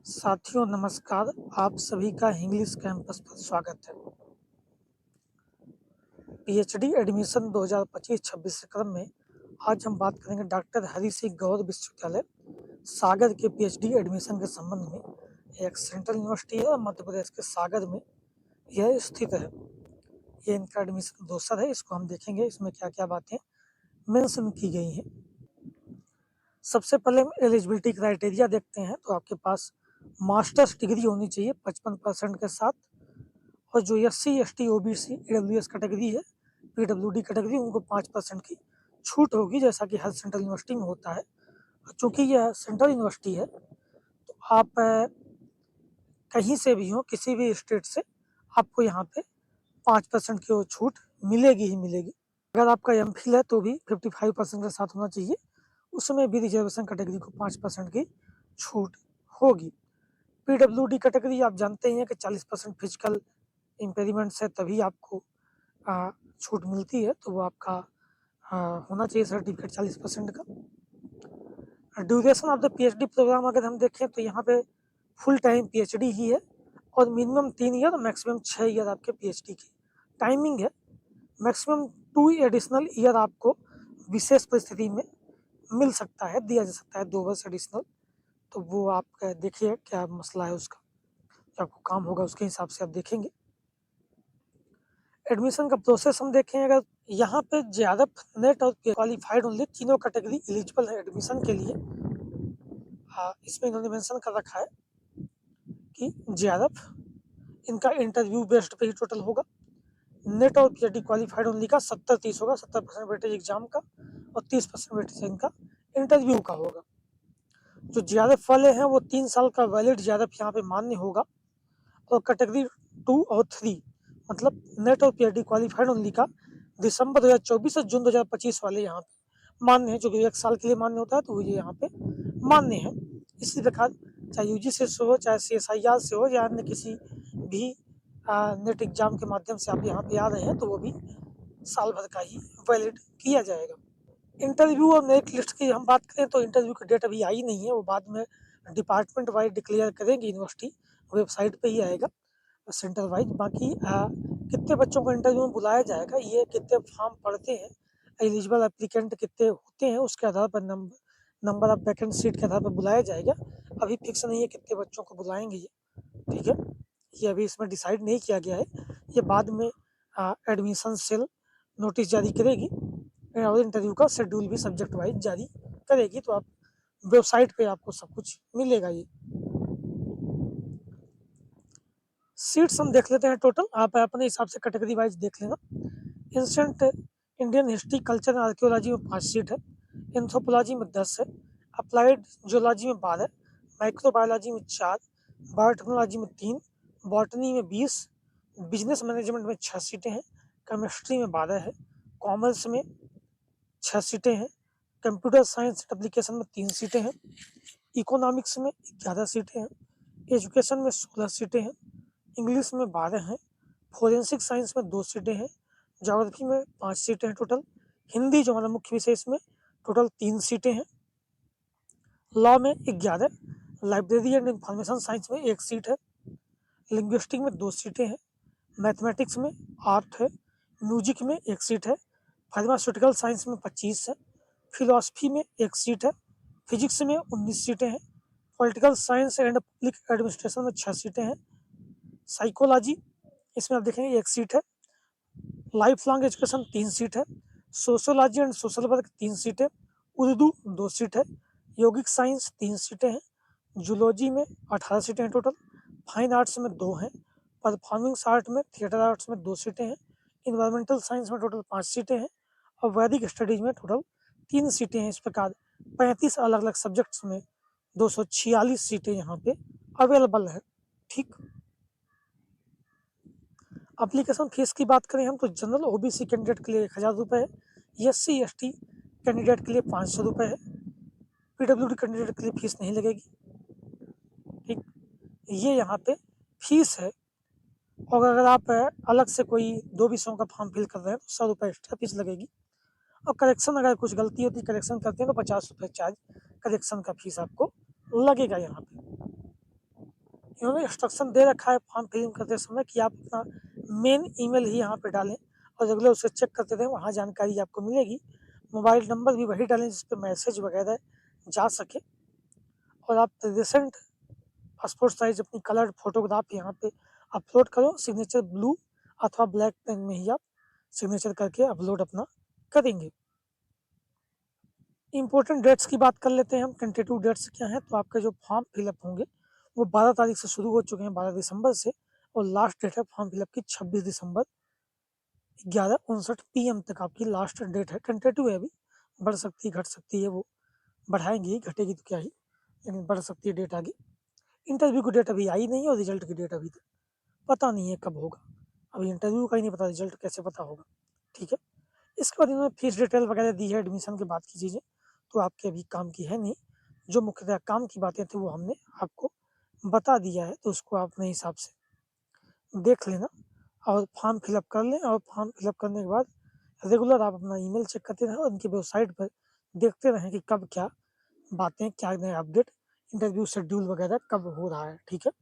साथियों नमस्कार, आप सभी का इंग्लिश कैंपस पर स्वागत है। पीएचडी एडमिशन 2025-26 के क्रम में आज हम बात करेंगे डॉक्टर हरि सिंह गौर विश्वविद्यालय सागर के पीएचडी एडमिशन के संबंध में। एक सेंट्रल यूनिवर्सिटी है मध्य प्रदेश के सागर में यह स्थित है। ये इनका एडमिशन दोसर है, इसको हम देखेंगे इसमें क्या क्या बातें मेंशन की गई हैं। सबसे पहले हम एलिजिबिलिटी क्राइटेरिया देखते हैं तो आपके पास मास्टर्स डिग्री होनी चाहिए 55% के साथ, और जो SC, ST, OBC, EWS category है, PWD कैटेगरी, उनको 5% की छूट होगी, जैसा कि हर सेंट्रल यूनिवर्सिटी में होता है। चूँकि यह सेंट्रल यूनिवर्सिटी है तो आप कहीं से भी हो, किसी भी स्टेट से, आपको यहाँ पे 5% की वो छूट मिलेगी ही मिलेगी। अगर आपका MPhil है तो भी 55% के साथ होना चाहिए, उसमें भी रिजर्वेशन कैटेगरी को 5% की छूट होगी। PWD कैटेगरी आप जानते ही हैं कि 40% फिजिकल इम्पेयरमेंट्स है तभी आपको छूट मिलती है, तो वो आपका होना चाहिए सर्टिफिकेट 40% का। Duration of the PhD programme अगर हम देखें तो यहाँ पे फुल टाइम PhD ही है, और मिनिमम 3 ईयर, मैक्सिमम 6 ईयर आपके PhD की टाइमिंग है। मैक्सिमम 2 एडिशनल ईयर आपको विशेष परिस्थिति में मिल सकता है, दिया जा सकता है 2 वर्ष एडिशनल। तो वो आप देखिए क्या मसला है उसका, जो आपको काम होगा उसके हिसाब से आप देखेंगे। एडमिशन का प्रोसेस हम देखें, अगर यहाँ पे JRF, नेट और क्वालिफाइड ओनली तीनों कैटेगरी एलिजिबल है एडमिशन के लिए। इसमें इन्होंने मेंशन कर रखा है कि JRF इनका इंटरव्यू बेस्ड पे ही टोटल होगा। नेट और PhD क्वालिफाइड ओनली का 70-30 होगा, 70% वेटेज एग्जाम का और 30% वेटेज इनका इंटरव्यू का होगा। जो JRF वाले हैं वो 3 साल का वैलिड JRF यहाँ पे मान्य होगा, और कैटेगरी 2 और 3 मतलब नेट और PhD क्वालिफाइड ओनली का दिसंबर 2024 से जून 2025 वाले यहाँ पे मान्य है, जो कि 1 साल के लिए मान्य होता है, तो ये यहाँ पे मान्य है। इसी प्रकार चाहे UGC से हो, चाहे CSIR से हो, या अन्य किसी भी नेट एग्जाम के माध्यम से आप यहाँ पे आ रहे हैं तो वो भी साल भर का ही वैलिड किया जाएगा। इंटरव्यू और मेरिट लिस्ट की हम बात करें तो इंटरव्यू की डेट अभी आई नहीं है, वो बाद में डिपार्टमेंट वाइज डिक्लेयर करेंगे, यूनिवर्सिटी वेबसाइट पे ही आएगा सेंटर वाइज। बाकी कितने बच्चों को इंटरव्यू में बुलाया जाएगा, ये कितने फॉर्म पढ़ते हैं, एलिजिबल एप्लीकेंट कितने होते हैं, उसके आधार पर नंबर ऑफ वैकेंट सीट के आधार पर बुलाया जाएगा। अभी फिक्स नहीं है कितने बच्चों को बुलाएंगे ये, ठीक है, ये अभी इसमें डिसाइड नहीं किया गया है। ये बाद में एडमिशन सेल नोटिस जारी करेगी और इंटरव्यू का शेड्यूल भी सब्जेक्ट वाइज जारी करेगी, तो आप वेबसाइट पे आपको सब कुछ मिलेगा। ये सीट्स हम देख लेते हैं टोटल, आप अपने हिसाब से कैटेगरी वाइज देख लेना। Ancient Indian history, culture and archaeology में 5 सीट है, एंथ्रोपोलॉजी में 10 है, अप्लाइड जियोलॉजी में 12, माइक्रोबायोलॉजी में 4, बायोटेक्नोलॉजी में 3, बॉटनी में 20, बिजनेस मैनेजमेंट में 6 सीटें हैं, केमिस्ट्री में 12 है, कॉमर्स में 6 सीटें हैं, कंप्यूटर साइंस एप्लीकेशन में 3 सीटें हैं, इकोनॉमिक्स में 11 सीटें हैं, एजुकेशन में 16 सीटें हैं, इंग्लिश में 12 हैं, फोरेंसिक साइंस में 2 सीटें हैं, ज्योग्राफी में 5 सीटें हैं टोटल, हिंदी जो हमारा मुख्य विषय इसमें टोटल 3 सीटें हैं, लॉ में 11, लाइब्रेरी एंड इंफॉर्मेशन साइंस में 1 सीट है, लिंग्विस्टिक में 2 सीटें हैं, मैथमेटिक्स में 8 है, म्यूजिक में 1 सीट है, फार्मास्यूटिकल साइंस में 25 है, फिलॉसफी में 1 सीट है, फिजिक्स में 19 सीटें हैं, political science and public administration में 6 सीटें हैं, साइकोलॉजी इसमें आप देखेंगे 1 सीट है, लाइफ लॉन्ग एजुकेशन 3 सीट है, sociology and social work 3 seat है, उर्दू 2 सीट है, योगिक साइंस 3 सीटें हैं, जूलॉजी में 18 सीटें हैं टोटल, फाइन आर्ट्स में 2 हैं, परफॉर्मिंग आर्ट में, थिएटर आर्ट्स में 2 सीटें हैं, इन्वायरमेंटल साइंस में टोटल 5 सीटें हैं, और वैदिक स्टडीज में टोटल 3 सीटें हैं। इस प्रकार 35 अलग अलग सब्जेक्ट्स में 246 सीटें यहाँ पे अवेलेबल है। ठीक, एप्लीकेशन फीस की बात करें हम तो जनरल OBC कैंडिडेट के लिए 1000 रुपये है, SC ST कैंडिडेट के लिए 500 रुपये है, PWD कैंडिडेट के लिए फीस नहीं लगेगी। ठीक, ये यहाँ पे फीस है। और अगर आप अलग से कोई 2 विषयों का फॉर्म फिल कर रहे हैं तो 100 रुपये एक्स्ट्रा फीस लगेगी, और करेक्शन अगर कुछ गलती होती है, करेक्शन करते हैं तो 50 रुपये चार्ज करेक्शन का फीस आपको लगेगा यहाँ पे। इन्होंने इंस्ट्रक्शन दे रखा है फॉर्म फिलिंग करते समय कि आप अपना मेन ईमेल ही यहाँ पे डालें और रेगुलर उसे चेक करते रहें, वहाँ जानकारी आपको मिलेगी। मोबाइल नंबर भी वही डालें जिस पे मैसेज वगैरह जा सके, और आप रिसेंट पासपोर्ट साइज अपनी कलर्ड फोटोग्राफ यहाँ पे अपलोड करो। सिग्नेचर ब्लू अथवा ब्लैक पेन में ही आप सिग्नेचर करके अपलोड अपना करेंगे। इम्पोर्टेंट डेट्स की बात कर लेते हैं हम। टेंटेटिव डेट्स क्या हैं, तो आपके जो फॉर्म फिलअप होंगे वो 12 तारीख से शुरू हो चुके हैं, 12 दिसंबर से, और लास्ट डेट है फॉर्म फिलअप की 26 दिसंबर 11:59 PM तक आपकी लास्ट डेट है। टेंटेटिव है, अभी बढ़ सकती है घट सकती है, वो बढ़ाएंगे ही, घटेगी तो क्या ही, लेकिन बढ़ सकती है डेट आगे। इंटरव्यू की डेट अभी आई नहीं और रिजल्ट की डेट अभी तक पता नहीं है कब होगा। अभी इंटरव्यू का ही नहीं पता, रिजल्ट कैसे पता होगा। ठीक है, इसके बाद इन्होंने फीस डिटेल वगैरह दी है, एडमिशन के बाद की चीज़ें तो आपके अभी काम की है नहीं। जो मुख्यतः काम की बातें थी वो हमने आपको बता दिया है, तो उसको आप अपने हिसाब से देख लेना और फॉर्म फिलअप कर लें। और फॉर्म फिलअप करने के बाद रेगुलर आप अपना ईमेल चेक करते रहें और उनकी वेबसाइट पर देखते रहें कि कब क्या बातें, क्या नए अपडेट, इंटरव्यू शेड्यूल वगैरह कब हो रहा है। ठीक है।